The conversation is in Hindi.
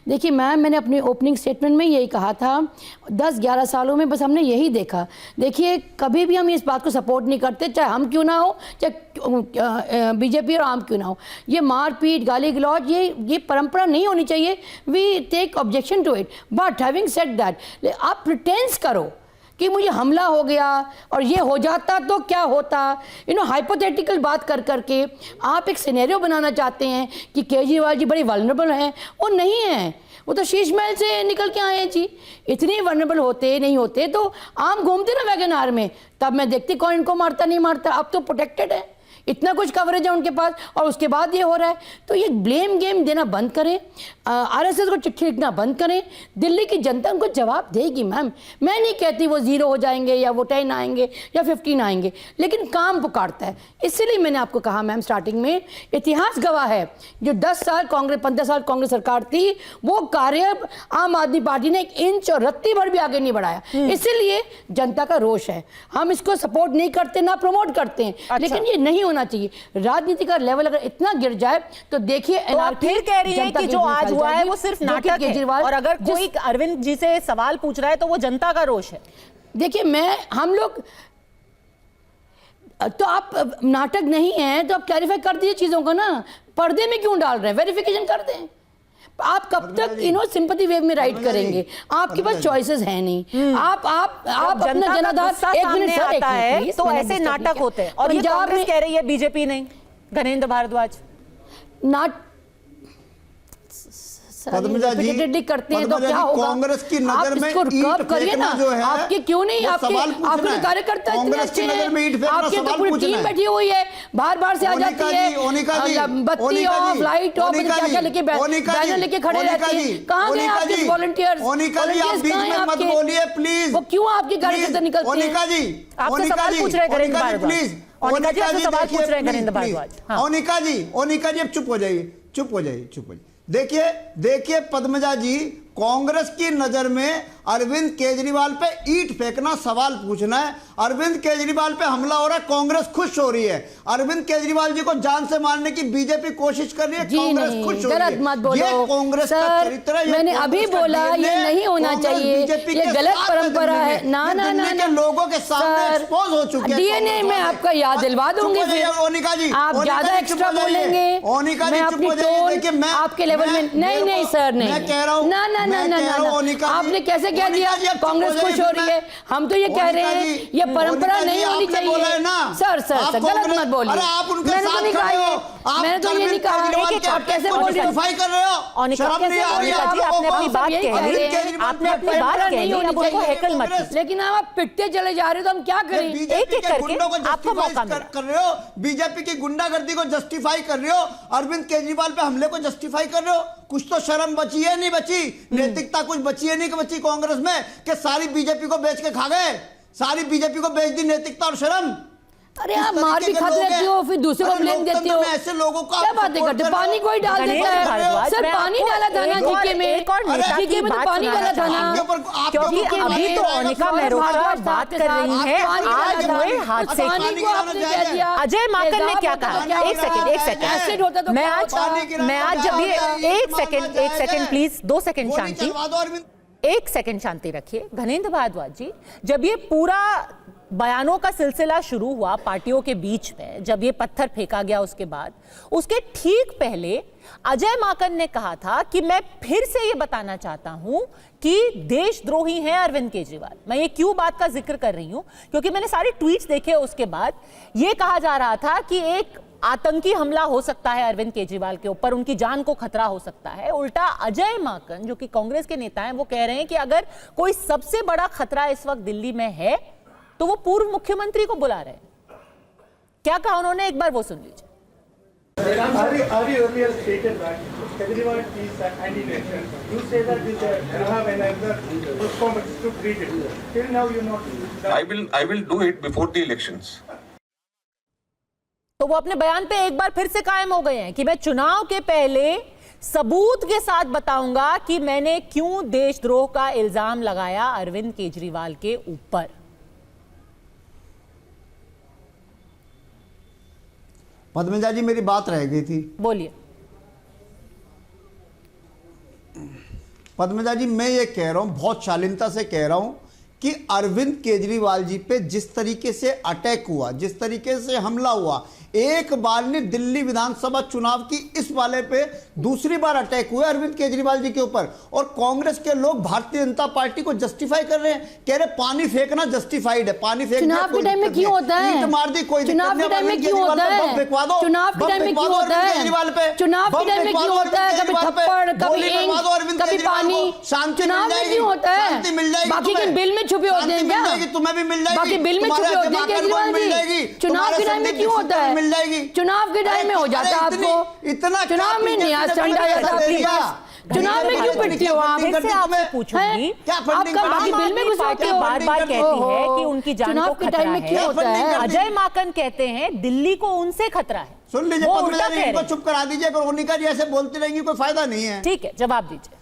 देखिए मैम, मैंने अपने ओपनिंग स्टेटमेंट में यही कहा था, 10-11 सालों में बस हमने यही देखा। देखिए कभी भी हम इस बात को सपोर्ट नहीं करते, चाहे हम क्यों ना हो, चाहे बीजेपी और आम क्यों ना हो। ये मारपीट, गाली गलौज, ये परंपरा नहीं होनी चाहिए। We take objection to it. But having said that, आप प्रिटेंस करो कि मुझे हमला हो गया और ये हो जाता तो क्या होता, हाइपोथेटिकल बात कर करके आप एक सिनेरियो बनाना चाहते हैं कि केजरीवाल जी बड़ी वल्नरेबल हैं। वो नहीं है, वो तो शीश महल से निकल के आए हैं जी। इतने वल्नरेबल होते नहीं होते तो आम घूमते ना वैगन आर में, तब मैं देखती कौन इनको मारता नहीं मारता। अब तो प्रोटेक्टेड है, इतना कुछ कवरेज है उनके पास, और उसके बाद ये हो रहा है। तो ये ब्लेम गेम देना बंद करें, आरएसएस को चिट्ठी लिखना बंद करें। दिल्ली की जनता उनको जवाब देगी मैम। मैं नहीं कहती वो 0 हो जाएंगे या वो 10 आएंगे या 15 आएंगे, लेकिन काम पुकारता है। इसलिए मैंने आपको कहा मैम स्टार्टिंग में, इतिहास गवाह है, जो 10 साल कांग्रेस, 15 साल कांग्रेस सरकार थी, वो कार्य आम आदमी पार्टी ने 1 इंच और रत्ती भर भी आगे नहीं बढ़ाया। इसीलिए जनता का रोष है। हम इसको सपोर्ट नहीं करते, ना प्रमोट करते हैं। अच्छा। लेकिन ये नहीं होना चाहिए। राजनीति का लेवल अगर इतना गिर जाए तो देखिए, तो आप फिर कह रही हैं कि जो आज हुआ है वो सिर्फ नाटक है, और अगर कोई अरविंद जी से सवाल पूछ रहा है तो वो जनता का रोष है। देखिए हम लोग तो, आप नाटक नहीं है तो आप क्लैरिफाई कर दीजिए चीजों को ना। पर्दे में क्यों डाल रहे हैं? वेरिफिकेशन कर दें। आप कब तक सिंपैथी वेव में राइड करेंगे? आपके पास चॉइसेस है नहीं। आप अपना जनाधार, एक मिनट सर, आता है तो ऐसे नाटक होते हैं। और ये कांग्रेस कह रही है, बीजेपी नहीं। घनेंद्र भारद्वाज पद्मजा जी करते हैं तो क्या होगा? कांग्रेस की नजर में ईंट करिए ना, जो है, आपके क्यों नहीं, आपके कार्यकर्ता इतने अच्छे हैं, आपके तो पूरी टीम बैठी हुई है, बार से आ जाती है, बत्ती ऑफ, लाइट ऑफ, क्या लेके बैनर लेके खड़े रहते हैं। कहाँ गए आपके वॉलंटियर्स? मत बोलिए प्लीज। वो क्यों आपके कार्यकर्ता निकलते हैं? ओनिका जी, आपसे सवाल पूछ रहे हैं घनेंद्र भारद्वाज। ओनिका जी आपसे सवाल पूछ रहे हैं घनेंद्र भारद्वाज। ओनिका जी अब चुप हो जाइए। देखिए पद्मजा जी, कांग्रेस की नजर में अरविंद केजरीवाल पे ईंट फेंकना, सवाल पूछना है। अरविंद केजरीवाल पे हमला हो रहा है, कांग्रेस खुश हो रही है। अरविंद केजरीवाल जी को जान से मारने की बीजेपी कोशिश कर रही है, कांग्रेस खुश हो रही है। मत बोलो, ये कांग्रेस का चरित्र है। मैंने अभी बोला ये नहीं होना चाहिए, ये गलत परंपरा है। ना लोगों के सामने एक्सपोज हो चुके हैं। डीएनए में आपका याद दिलवा दूंगी। ओनिका जी, आप ज्यादा एक्स्ट्रा बोलेंगे, मैं अपनी टोन आपके लेवल में नहीं सर, नहीं। मैं कह रहा हूं, ना आपने कैसे कह दिया कांग्रेस खुश हो रही है? हम तो ये कह रहे हैं ये परंपरा नहीं होनी चाहिए। सर गलत मत बोलिए। मैंने तो नहीं कहा ये, मैंने तो ये नहीं कहा। आप कैसे बोल रहे हो? लेकिन आप पिटते चले जा रहे हो तो हम क्या करें? एक-एक करके आपको मौका कर रहे हो, बीजेपी की गुंडागर्दी को जस्टिफाई कर रहे हो, अरविंद केजरीवाल पे हमले को जस्टिफाई कर रहे हो। कुछ तो शर्म बची है? नहीं बची। नैतिकता कुछ बची है? नहीं बची कांग्रेस में, कि सारी बीजेपी को बेच के खा गए, सारी बीजेपी को बेच दी नैतिकता और शर्म। अरे आप मार भी खाते रहते हो, फिर दूसरे को ब्लेम देते हो। ऐसे लोगों को क्या बातें करते हो? पानी कोई डाल देता है। सर पानी डाला था ना जीके में, जीके में तो पानी डाला था ना, क्योंकि अभी तो ओनिका मेहरोत्रा बात कर रही है आज हुए हादसे की। अजय माकन ने क्या कहा? एक सेकंड, मैं आज जब ये एक सेकंड प्लीज, 2 सेकंड शांति, 1 सेकंड शांति रखिए। घनेंद्र भारद्वाज जी, जब ये पूरा बयानों का सिलसिला शुरू हुआ पार्टियों के बीच में, जब ये पत्थर फेंका गया, उसके बाद उसके ठीक पहले अजय माकन ने कहा था कि मैं फिर से ये बताना चाहता हूं कि देशद्रोही हैं अरविंद केजरीवाल। मैं ये क्यों बात का जिक्र कर रही हूं, क्योंकि मैंने सारी ट्वीट्स देखे। उसके बाद ये कहा जा रहा था कि एक आतंकी हमला हो सकता है अरविंद केजरीवाल के ऊपर, उनकी जान को खतरा हो सकता है। उल्टा अजय माकन, जो कि कांग्रेस के नेता हैं, वो कह रहे हैं कि अगर कोई सबसे बड़ा खतरा इस वक्त दिल्ली में है तो वो पूर्व मुख्यमंत्री को बुला रहे हैं। क्या कहा उन्होंने, एक बार वो सुन लीजिए। I will do it before the elections. तो वो अपने बयान पे एक बार फिर से कायम हो गए हैं कि मैं चुनाव के पहले सबूत के साथ बताऊंगा कि मैंने क्यों देशद्रोह का इल्जाम लगाया अरविंद केजरीवाल के ऊपर। पद्मजा जी, मेरी बात रह गई थी। बोलिए। पद्मजा जी, मैं ये कह रहा हूं, बहुत शालीनता से कह रहा हूं कि अरविंद केजरीवाल जी पे जिस तरीके से अटैक हुआ, जिस तरीके से हमला हुआ, एक बार ने दिल्ली विधानसभा चुनाव की इस वाले पे दूसरी बार अटैक हुआ अरविंद केजरीवाल जी के ऊपर, और कांग्रेस के लोग भारतीय जनता पार्टी को जस्टिफाई कर रहे हैं, कह रहे पानी फेंकना जस्टिफाइड है, पानी फेंकना चुनाव के टाइम में क्यों होता है? ईंट मार दी, कोई चुनाव के टाइम में क्यों होता है? चुनाव के टाइम में क्यों होता है? चुनाव के टाइम में क्यों होता है? कभी थप्पड़, कभी ईंट, कभी पानी, चुनाव में क्यों होता है? बाकी के बिल में छुपे होते हैं क्या? तुम्हें भी मिल जाएगी, बाकी बिल में छुपे होते हैं केजरीवाल जी? चुनाव के टाइम में क्यों होता है? मिल जाएगी, चुनाव के टाइम में हो जाता है आपको, इतना चुनाव में नहीं आज चंडा जाता आपके पास। चुनाव में क्यों पिटती हो आप? फिर से आपसे पूछूंगी, आपका बाकी बिल में घुसाते हो, बार-बार कहती है कि उनकी जान को खतरा है। अजय माकन कहते हैं दिल्ली को उनसे खतरा है। सुन लीजिए, पद्मजा जी, इनको चुप करा दीजिए, अगर मोनिका जी ऐसे बोलती रहेंगी कोई फायदा नहीं है। ठीक है, जवाब दीजिए।